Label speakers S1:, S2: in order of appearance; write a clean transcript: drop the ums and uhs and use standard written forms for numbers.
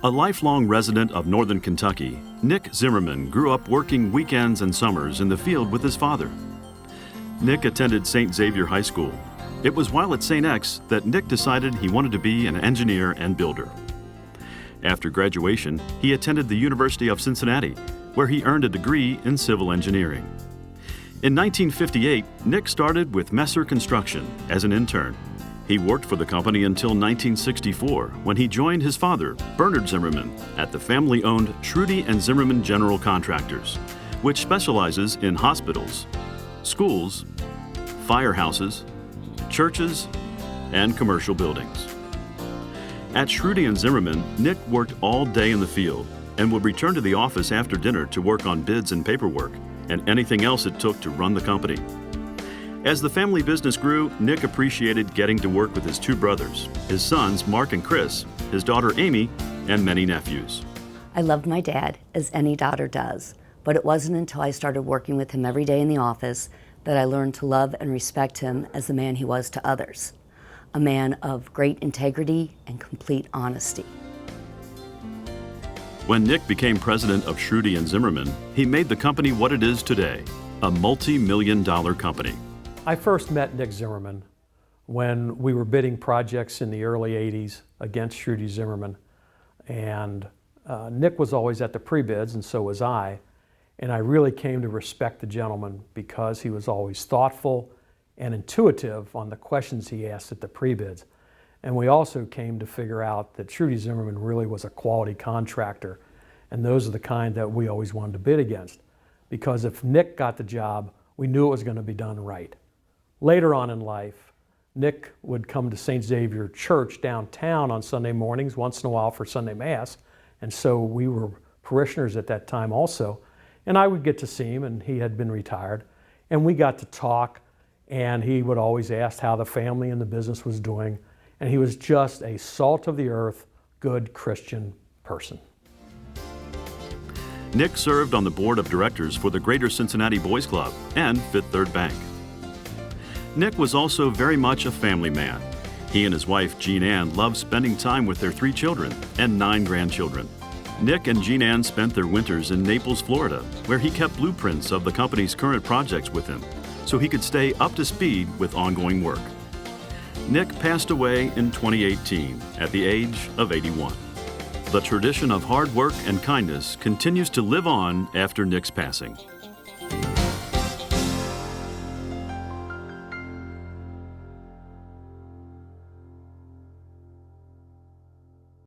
S1: A lifelong resident of northern Kentucky, Nick Zimmerman grew up working weekends and summers in the field with his father. Nick attended St. Xavier High School. It was while at St. X that Nick decided he wanted to be an engineer and builder. After graduation, he attended the University of Cincinnati, where he earned a degree in civil engineering. In 1958, Nick started with Messer Construction as an intern. He worked for the company until 1964, when he joined his father, Bernard Zimmerman, at the family-owned Schrudde Zimmerman General Contractors, which specializes in hospitals, schools, firehouses, churches, and commercial buildings. At Schrudde Zimmerman, Nick worked all day in the field and would return to the office after dinner to work on bids and paperwork and anything else it took to run the company. As the family business grew, Nick appreciated getting to work with his two brothers, his sons Mark and Chris, his daughter Amy, and many nephews.
S2: I loved my dad, as any daughter does, but it wasn't until I started working with him every day in the office that I learned to love and respect him as the man he was to others, a man of great integrity and complete honesty.
S1: When Nick became president of Schrudde Zimmerman, he made the company what it is today, a multi-million-dollar company.
S3: I first met Nick Zimmerman when we were bidding projects in the early 80s against Schrudde Zimmerman. And Nick was always at the pre-bids, and so was I. And I really came to respect the gentleman because he was always thoughtful and intuitive on the questions he asked at the pre-bids. And we also came to figure out that Schrudde Zimmerman really was a quality contractor, and those are the kind that we always wanted to bid against. Because if Nick got the job, we knew it was going to be done right. Later on in life, Nick would come to St. Xavier Church downtown on Sunday mornings, once in a while for Sunday Mass, and so we were parishioners at that time also. And I would get to see him, and he had been retired, and we got to talk, and he would always ask how the family and the business was doing, and he was just a salt-of-the-earth, good Christian person.
S1: Nick served on the board of directors for the Greater Cincinnati Boys Club and Fifth Third Bank. Nick was also very much a family man. He and his wife, Jean Ann, loved spending time with their 3 children and 9 grandchildren. Nick and Jean Ann spent their winters in Naples, Florida, where he kept blueprints of the company's current projects with him, so he could stay up to speed with ongoing work. Nick passed away in 2018 at the age of 81. The tradition of hard work and kindness continues to live on after Nick's passing.